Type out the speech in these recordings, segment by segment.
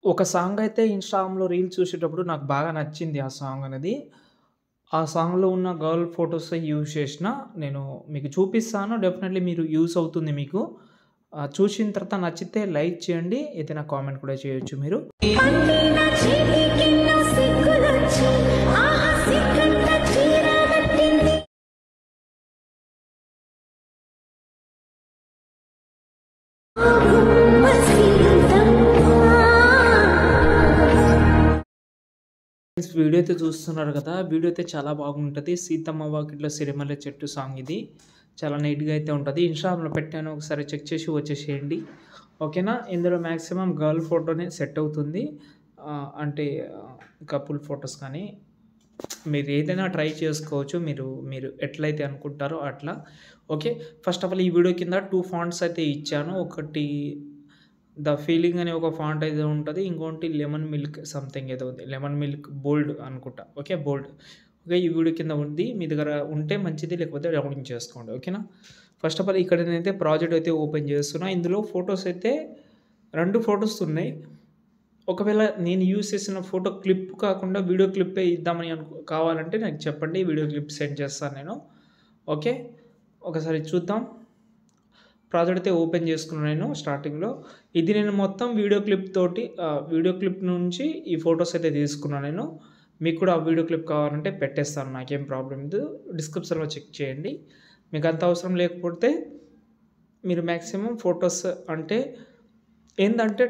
ఒక సాంగ్ అయితే ఇన్‌స్టాగ్రామ్‌లో రీల్స్ చూసేటప్పుడు నాకు బాగా నచ్చింది ఆ సాంగ్ అనేది. ఆ సాంగ్‌లో ఉన్న గర్ల్ ఫోటోస్ యూజ్ చేషిన. నేను మీకు చూపిస్తాను. డెఫినెట్‌లీ మీరు యూజ్ అవుతుంది మీకు. చూసిన తర్వాత నచ్చితే లైక్ చేయండి. ఏదైనా కామెంట్ కూడా చేయొచ్చు మీరు. పండిన చేతికెన్నో సిగ్గులొచ్చి ఆహా సిగ్గంత చీరగట్టింది వీడియో అయితే చూస్తున్నారు కదా! వీడియో అయితే చాలా బాగుంటది. 'సీతమ్మ వాకిట్లో సిరిమల్లె చెట్టు' సాంగ్ ఇది. చాలా నీట్‌గా అయితే ఉంటది. ఇన్‌స్టాగ్రామ్‌లో పెట్టాను. ఒకసారి చెక్ చేసి వచ్చేసేయండి. ఓకేనా? ఇందులో మాక్సిమం గర్ల్ ఫోటోనే సెట్ అవుతుంది. అంటే కపుల్ ఫోటోస్ కానీ మీరు ఏదైనా ట్రై చేసుకోవచ్చు. మీరు మీరు ఎట్లయితే అనుకుంటారో అట్లా. ఓకే. ఫస్ట్ ఆఫ్ ఆల్ ఈ వీడియో కింద 2 ఫాంట్స్ అయితే ఇచ్చాను. ఒకటి 'ద ఫీలింగ్' అనే ఒక ఫాంట్ అయితే ఉంటది. ఇంకోటి 'లెమన్ మిల్క్' సంథింగ్ ఏదో ఉంది. 'లెమన్ మిల్క్ బోల్డ్' అనుకుంటా. ఓకే. బోల్డ్. ఓకే. ఈ వీడియో కింద ఉంది. మీ దగ్గర ఉంటే మంచిది. లేకపోతే డౌన్లోడ్ చేసుకోండి. ఓకేనా? ఫస్ట్ ఆఫ్ ఆల్ ఇక్కడ నేనైతే ప్రాజెక్ట్ అయితే ఓపెన్ చేస్తున్నా. ఇందులో ఫోటోస్ అయితే 2 ఫోటోస్ ఉన్నాయి. ఒకవేళ నేను యూజ్ చేసిన ఫోటో క్లిప్ కాకుండా వీడియో క్లిప్పే ఇద్దామని కావాలంటే నాకు చెప్పండి. వీడియో క్లిప్ సెండ్ చేస్తాను నేను. ఓకే. ఒకసారి చూద్దాం. ప్రాజెక్ట్ అయితే ఓపెన్ చేసుకున్నాను నేను స్టార్టింగ్‌లో. ఇది నేను మొత్తం వీడియో క్లిప్ తోటి వీడియో క్లిప్ నుంచి ఈ ఫోటోస్ అయితే తీసుకున్నాను నేను. మీకు కూడా ఆ వీడియో క్లిప్ కావాలంటే పెట్టేస్తాను. నాకేం ప్రాబ్లమ్ లేదు. డిస్క్రిప్షన్‌లో చెక్ చేయండి. మీకు అంత అవసరం లేకపోతే మీరు మాక్సిమం ఫోటోస్ అంటే ఏందంటే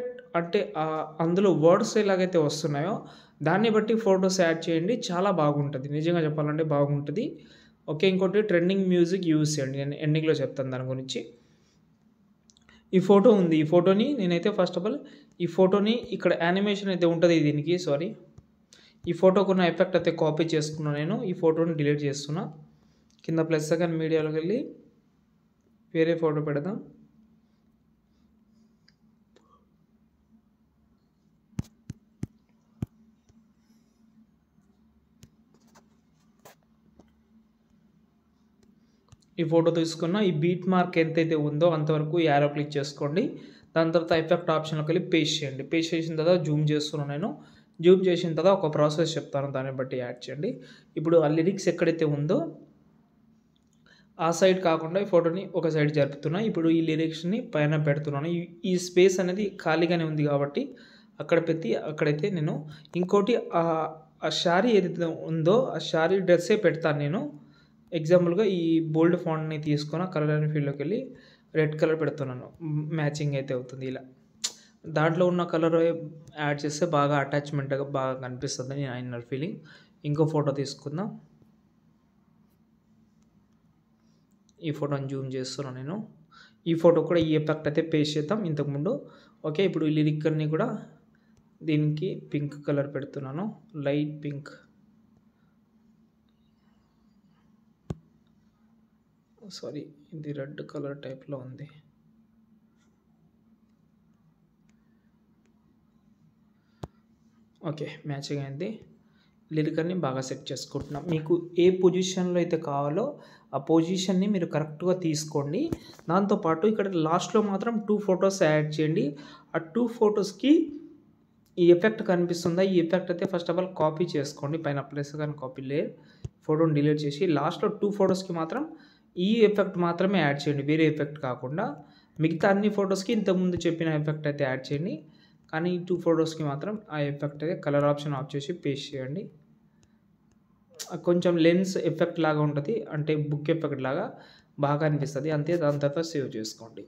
అందులో వర్డ్స్ ఎలాగైతే వస్తున్నాయో దాన్ని బట్టి ఫోటోస్ యాడ్ చేయండి. చాలా బాగుంటది. నిజంగా చెప్పాలంటే బాగుంటది. ఓకే. ఇంకోటి ట్రెండింగ్ మ్యూజిక్ యూజ్ చేయండి. నేను ఎండింగ్‌లో చెప్తాను దాని గురించి. ఈ ఫోటో ఉంది. ఈ ఫోటోని నేనైతే ఫస్ట్ ఆఫ్ ఆల్ ఈ ఫోటోని ఇక్కడ యానిమేషన్ అయితే ఉంటది దీనికి సారీ. ఈ ఫోటోకున్న ఎఫెక్ట్ అయితే కాపీ చేసుకున్నా నేను. ఈ ఫోటోని డిలీట్ చేస్తున్నా. కింద ప్లస్ సెకండ్ మీడియాలోకెళ్ళి వేరే ఫోటో పెడదాం. ఈ ఫోటో తీసుకున్న ఈ బీట్ మార్క్ ఎంతైతే ఉందో అంతవరకు యారో క్లిక్ చేసుకోండి. దాని తర్వాత ఎఫెక్ట్ ఆప్షన్‌లోకి వెళ్ళి పేస్ట్ చేయండి. పేస్ట్ చేసిన తర్వాత జూమ్ చేస్తున్నాను నేను. జూమ్ చేసిన తర్వాత ఒక ప్రాసెస్ చెప్తాను. దాన్ని బట్టి యాడ్ చేయండి. ఇప్పుడు ఆ లిరిక్స్ ఎక్కడైతే ఉందో ఆ సైడ్ కాకుండా ఈ ఫోటోని ఒక సైడ్ జరుపుతున్నా. ఇప్పుడు ఈ లిరిక్స్‌ని పైన పెడుతున్నాను. ఈ స్పేస్ అనేది ఖాళీగానే ఉంది కాబట్టి అక్కడ పెట్టి అక్కడైతే నేను ఇంకోటి ఆ శారీ ఏదైతే ఉందో ఆ శారీ డ్రెస్సే పెడతాను నేను. ఎగ్జాంపుల్‌గా ఈ బోల్డ్ ఫాంట్‌ని తీసుకొని కలర్ అండ్ ఫీల్డ్‌లోకెళ్ళి రెడ్ కలర్ పెడుతున్నాను. మ్యాచింగ్ అయితే అవుతుంది ఇలా. దాంట్లో ఉన్న కలర్ యాడ్ చేస్తే బాగా అటాచ్‌మెంట్‌గా బాగా కనిపిస్తదని నా ఇన్నర్ ఫీలింగ్. ఇంకో ఫోటో తీసుకుందాం. ఈ ఫోటోని జూమ్ చేస్తున్నాను నేను. ఈ ఫోటో కూడా ఈ ఎఫెక్ట్ అయితే పేస్ట్ చేద్దాం ఇంతకుముందు. ఓకే. ఇప్పుడు ఈ లిరిక్ అన్నీ కూడా దీనికి పింక్ కలర్ పెడుతున్నాను. Light pink. సారీ ఇది రెడ్ కలర్ టైప్‌లో ఉంది. ఓకే. మ్యాచింగ్ అయింది. లిరిక్ అన్ని బాగా సెట్ చేసుకుంటున్నాం. మీకు ఏ పొజిషన్‌లో అయితే కావాలో ఆ పొజిషన్‌ని మీరు కరెక్ట్‌గా తీసుకోండి. దాంతో పాటు ఇక్కడ లాస్ట్‌లో మాత్రం 2 ఫోటోస్ యాడ్ చేయండి. ఆ 2 ఫోటోస్‌కి ఈ ఎఫెక్ట్ కనిపిస్తుందా? ఈ ఎఫెక్ట్ అయితే ఫస్ట్ ఆఫ్ ఆల్ కాపీ చేసుకోండి. పైన ప్లస్ గాని కాపీ లేయర్ ఫోటోని డిలీట్ చేసి లాస్ట్‌లో 2 ఫోటోస్‌కి మాత్రం ఈ ఎఫెక్ట్ మాత్రమే యాడ్ చేయండి. వేరే ఎఫెక్ట్ కాకుండా. మిగతా అన్ని ఫోటోస్‌కి ఇంతకుముందు చెప్పిన ఎఫెక్ట్ అయితే యాడ్ చేయండి. కానీ ఈ 2 ఫోటోస్‌కి మాత్రం ఆ ఎఫెక్ట్ అయితే కలర్ ఆప్షన్ ఆఫ్ చేసి పేస్ట్ చేయండి. కొంచెం లెన్స్ ఎఫెక్ట్ లాగా ఉంటది. అంటే బుక్ ఎఫెక్ట్ లాగా బాగా అనిపిస్తది. అంతే దాని తర్వాత సేవ్ చేసుకోండి.